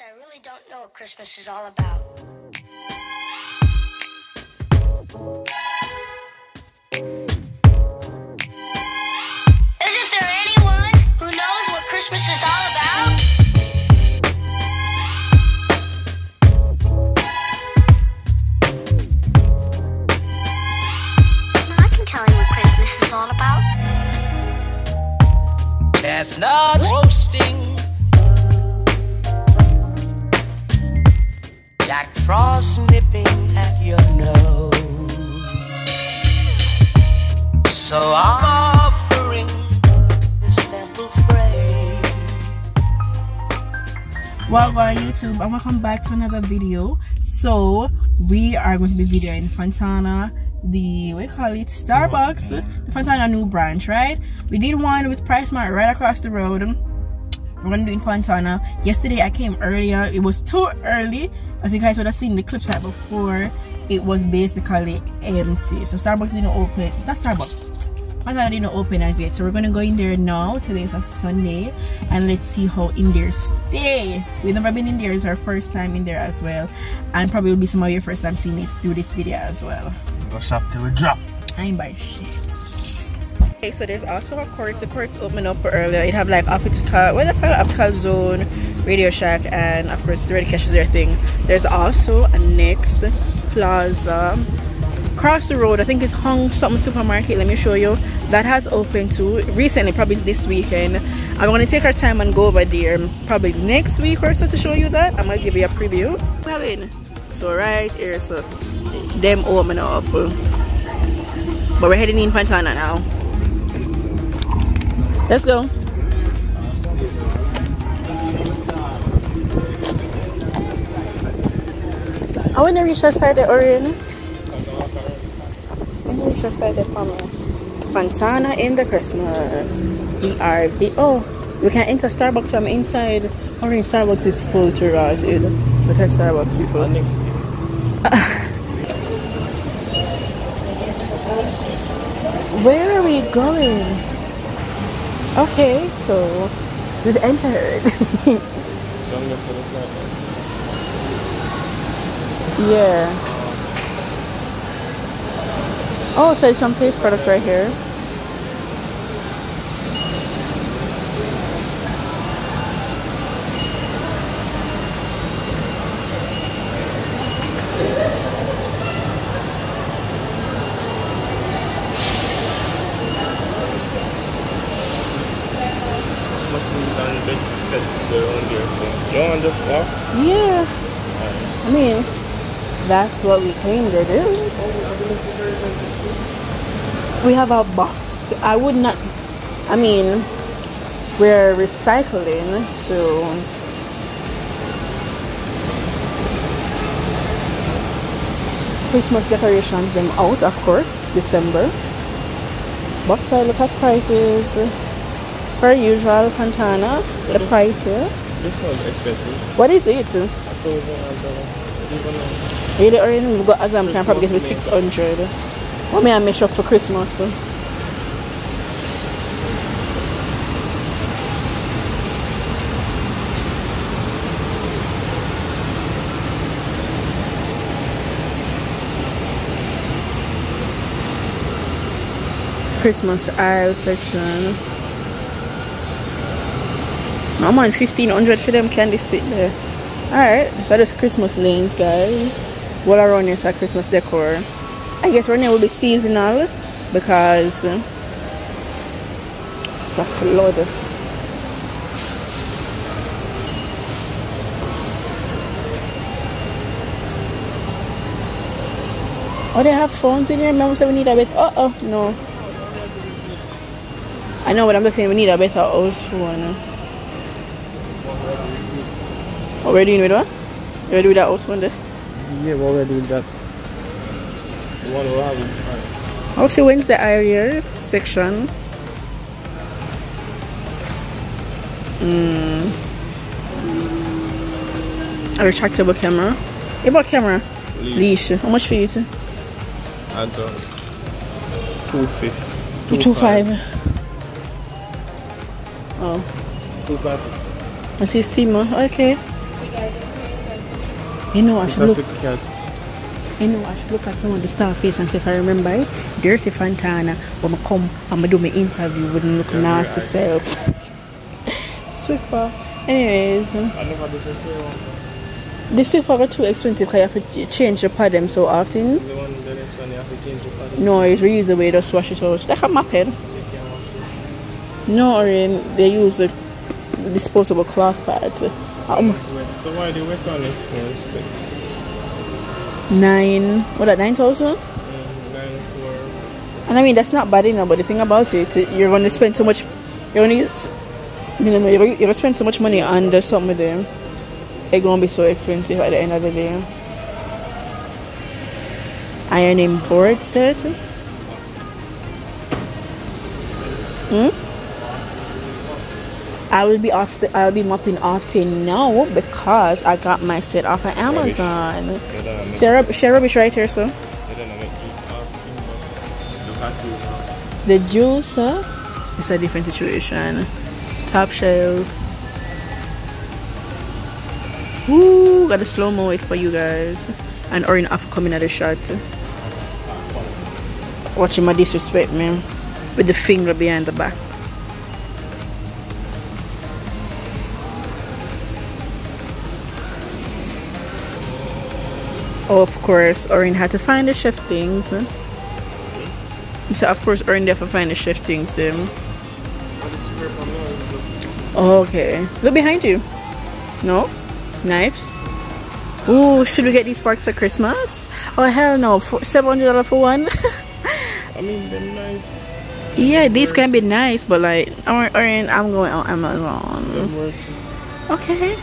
honest, I really don't know what Christmas is all about. Isn't there anyone who knows what Christmas is all about? I can tell you what Christmas is all about. Chestnuts roasting, Jack Frost nipping at your nose. So I'm offering this simple phrase. Welcome on YouTube and welcome back to another video. So we are going to be videoing Fontana, the what do you call it, Starbucks, the Fontana new branch, right? We did one with Price Mart right across the road. We're gonna do in Fontana. Yesterday I came earlier. It was too early. As you guys would have seen the clips right before, it was basically empty. So Starbucks didn't open. Not Starbucks. Fontana didn't open as yet. So we're gonna go in there now. Today is a Sunday, and let's see how in there stay. We've never been in there. It's our first time in there as well, and probably will be some of your first time seeing it through this video as well. Go shop till we drop. I ain't buy shit. Okay, so there's also a court. The court's open up earlier. It have like optical, what do they call it? Optical Zone, Radio Shack, and of course the Ready Cash is their thing. There's also a Next Plaza across the road. I think it's Hung something supermarket. Let me show you. That has opened too recently, probably this weekend. I'm gonna take our time and go over there probably next week or so to show you that. I'm gonna give you a preview. So right here, so them open up. But we're heading in Fontana now. Let's go. I want to reach the side of Orion. I want to reach the side of Fontana in the Christmas. ERB. Oh, we can enter Starbucks from inside. Orange Starbucks is full to rotted. Look at Starbucks people. Where are we going? Okay, so we've entered. Yeah. Oh, so there's some face products right here. Yeah, I mean, that's what we came to do. We have a box. I would not, I mean, we're recycling, so Christmas decorations them out, of course. It's December. But I look at prices. Per usual, Fontana, the price here. This one's expensive. What is it? Really, or we got Azam can probably get me 600. What may I measure up for Christmas? Christmas aisle section. I'm on 1500 for them candy stick there. Alright, so that's Christmas lanes, guys. All around here is a Christmas decor. I guess right now will be seasonal because it's a flood. Oh, they have phones in here. Mom said we need a bit. Oh, no. I know, but I'm just saying we need a better house phone. What we're doing with what? We're doing that house one there? Yeah, what we're doing that. The one we have is fine. I'll see when's the aisle here section. A retractable camera. You bought camera? Leash. How much for you? I don't. 250. 225. Oh. 250. I see steamer. Okay. Hey guys, You know, I should look. That's a cat. You know, I should look at some of the star face and see if I remember it. Dirty Fontana. When I come, I'm gonna do my interview with look nasty self. Swiffer. Anyways. I never do so one. The Swiffer are too expensive because you have to change the pad them so often. The one the next one you have to change the pad. No, it's reusable, just wash it out. Like a moped. No, or they use the disposable cloth pads. So why do we call it more expensive? 9,000? 9,400. And I mean, that's not bad enough, but the thing about it, you're going to spend so much, you're going to spend so much money on the something with them. It's going to be so expensive at the end of the day. Ironing board set. I'll be mopping often now because I got my set off of Amazon. Share rubbish right here, so. The juice, it's a different situation. Top shelf. Woo, got a slow-mo it for you guys. And Orin off coming at the shot. Watching my disrespect, man. With the finger behind the back. Oh, of course, Orin had to find the chef things. So of course, Orin had to find the chef things then. Oh, okay. Look behind you. No? Knives? Ooh, should we get these forks for Christmas? Oh, hell no. $700 for one? I mean, they're nice. Yeah, these can be nice, but like, Orin, I'm going on Amazon. Okay.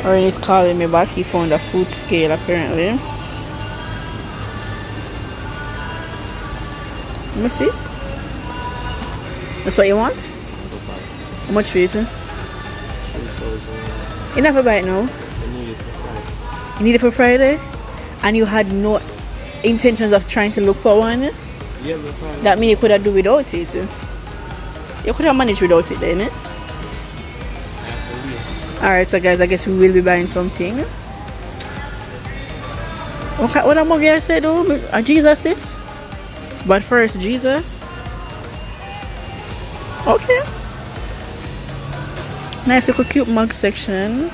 Orin is calling me back. He found a food scale apparently. Let me see. That's what you want? How much for it? You never buy it now? You need it for Friday? And you had no intentions of trying to look for one? Yeah, that's fine. That means you could have done without it. You could have managed without it then, eh? Alright, so guys, I guess we will be buying something. Okay, what am I gonna say though? Jesus this? But first, Jesus. Okay. Nice little cute mug section.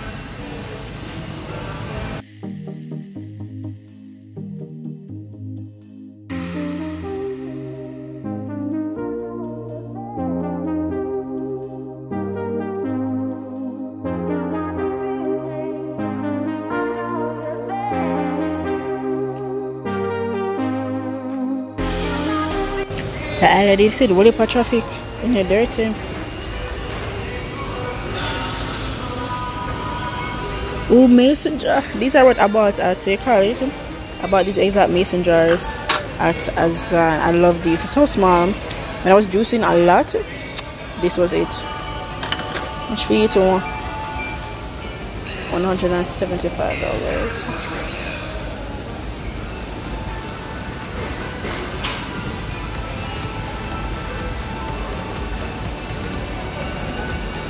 I already said, what is traffic in the dirty? Oh, mason jar. These are what I bought at college. I bought these exact mason jars at Azan. I love these. It's so small. When I was juicing a lot, this was it. Much for you to $175.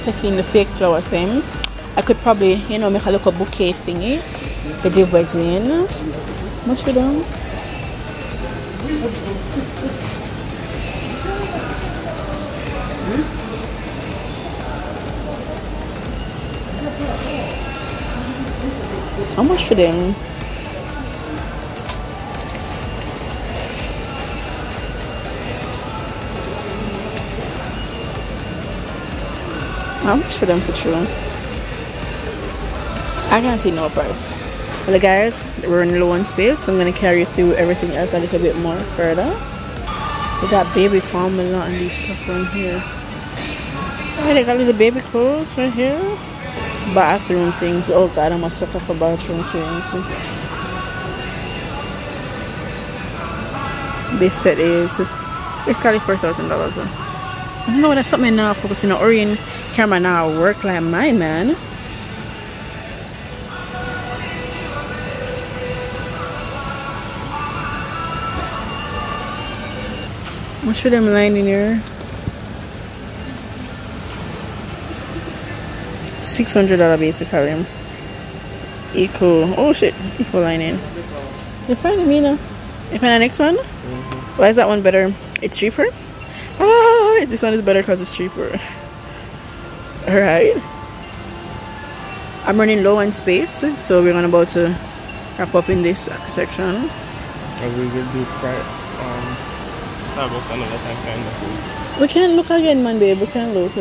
Taking the fake flowers then I could probably, you know, make a little bouquet thingy for the wedding. Much for them. How much for them? How much for them for true? I can't see no price. Well guys, we're in low on space, so I'm gonna carry you through everything else a little bit more further. We got baby formula and these stuff around here. Oh, they got little baby clothes right here. Bathroom things. Oh god, I'm a sucker for bathroom things. This set is basically $4,000. I don't know what that's something now focusing on Orient camera now work like mine, man. What should them line in here? $600 basically. Eco. Oh shit, eco lining. You find me now? You find the next one? Why is that one better? It's cheaper? Ah, this one is better because it's cheaper. Alright. I'm running low on space, so we're about to wrap up in this section. And we will do Starbucks another time kind of food. We can look again, man, babe. We can look.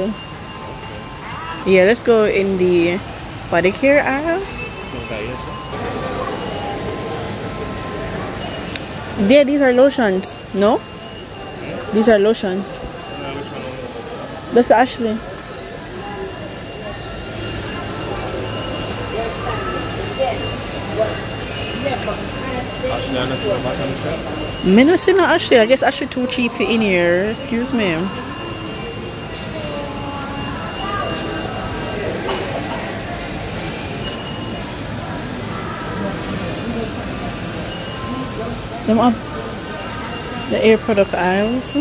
Yeah, let's go in the body care aisle. Okay, yes, sir. There, these are lotions. No? These are lotions. Which one? That's Ashley. Ashley, I'm not to the bottom shop. Me no see no Ashley. I guess Ashley too cheap in here. Excuse me. Them up the air product aisles.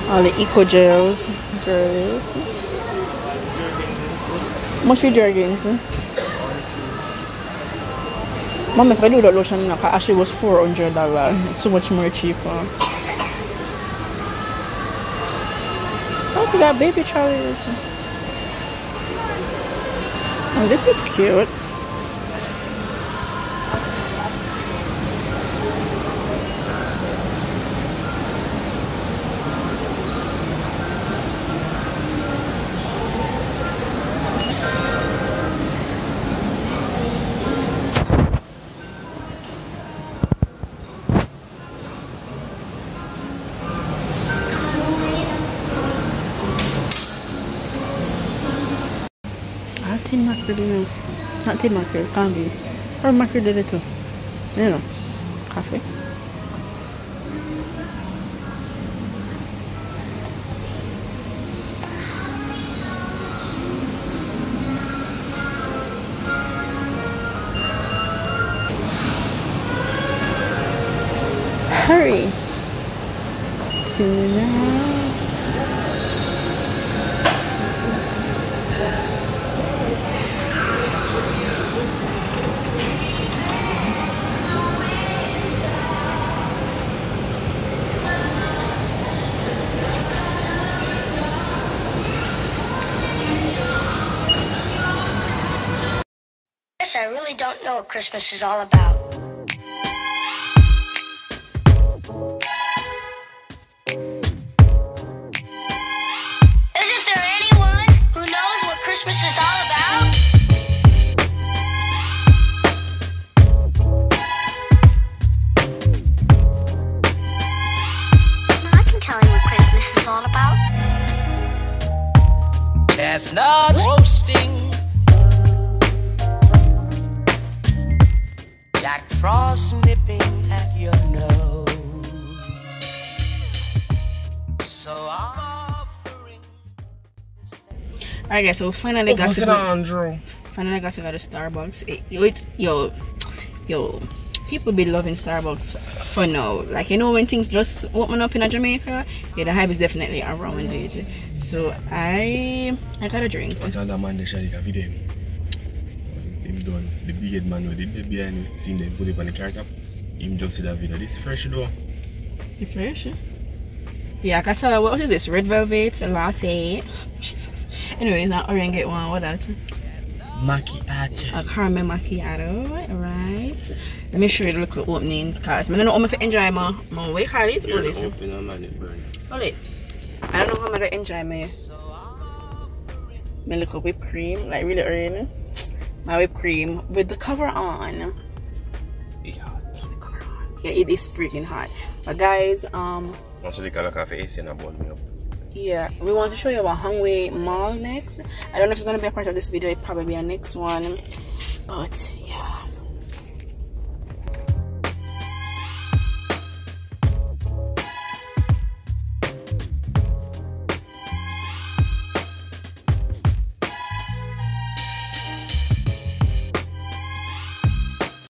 All the eco gels, girlies. Much for Jergens. Mom, if I do that lotion now, actually was $400. It's so much more cheaper. Oh, we got baby trolleys. Oh, this is cute. Tin mackerel, you know. Not tin mackerel, can't be. Or mackerel did it too. You know. Coffee. Hurry. Tonight. I really don't know what Christmas is all about. Isn't there anyone who knows what Christmas is all about? I can tell you what Christmas is all about. Chestnuts roasting, Jack Frost nipping at your nose. So I'm offering. Alright guys, so we finally got to go. Finally got to go to Starbucks. Yo, people be loving Starbucks for now. Like, you know, when things just open up in Jamaica, yeah, the hype is definitely around it. So I got a drink. Fontana man, they share the video. Him done the big head man with the behind it. Seen them put it on the car top. Him just see that video. This is fresh though. It's fresh? Yeah, I can tell. What is this? Red velvet latte. Jesus. Anyways, now orange get one. What that? Macchiato. A caramel macchiato. Right. Let me show you the look at openings, cause I don't know how to enjoy my way call it. Hold this. Hold it. I don't know how I'm gonna enjoy my little whipped cream, like really early. My whipped cream with the cover on. It's hot. The cover on. Yeah, it is freaking hot. But guys, actually color cafe AC and bought me up. Yeah, we want to show you about Hungway Mall next. I don't know if it's gonna be a part of this video. It probably be a next one. But yeah.